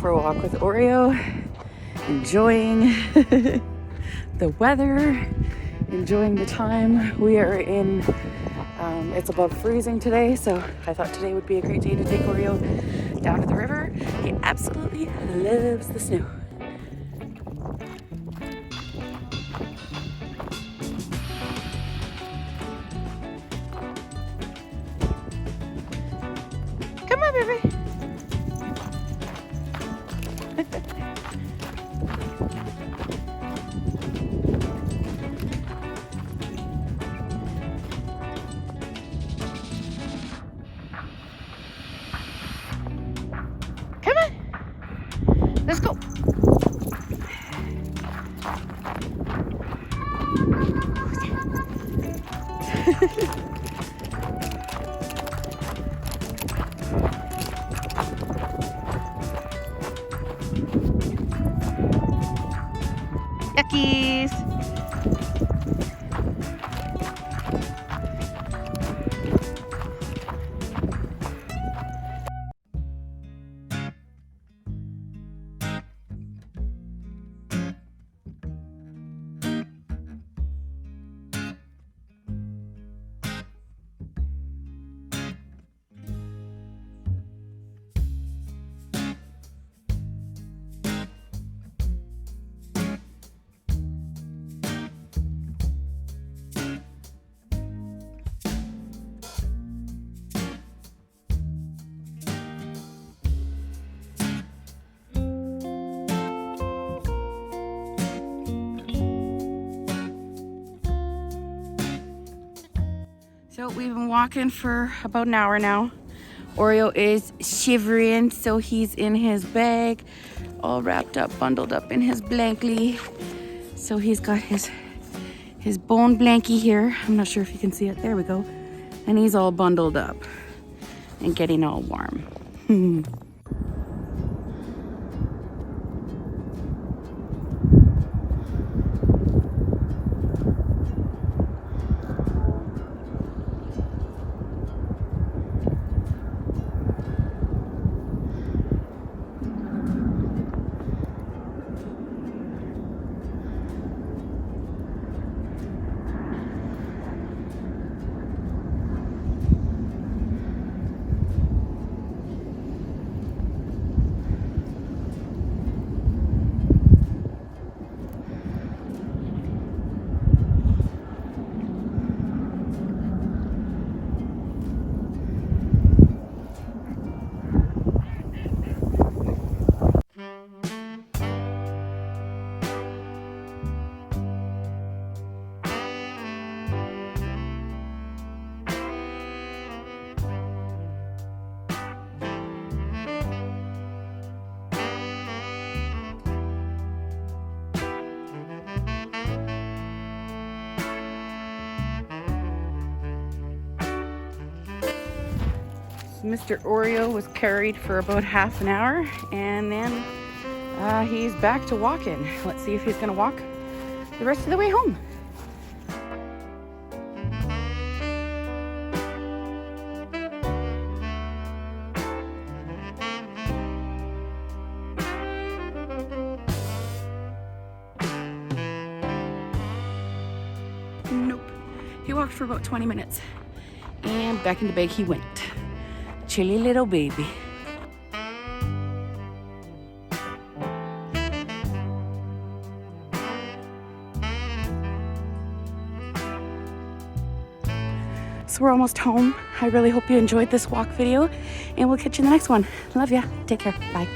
for a walk with Oreo, enjoying the weather, enjoying the time. We are in, it's above freezing today, so I thought today would be a great day to take Oreo down to the river. He absolutely loves the snow. Come on, baby. Come on. Let's go. Yuckies. So we've been walking for about an hour now. Oreo is shivering, so he's in his bag, all wrapped up, bundled up in his blankly. So he's got his bone blankie here. I'm not sure if you can see it. There we go. And he's all bundled up and getting all warm. Mr. Oreo was carried for about half an hour, and then he's back to walking. Let's see if he's gonna walk the rest of the way home. Nope. He walked for about 20 minutes, and back in the bag he went. Chilly little baby. So we're almost home. I really hope you enjoyed this walk video, and we'll catch you in the next one. Love ya. Take care. Bye.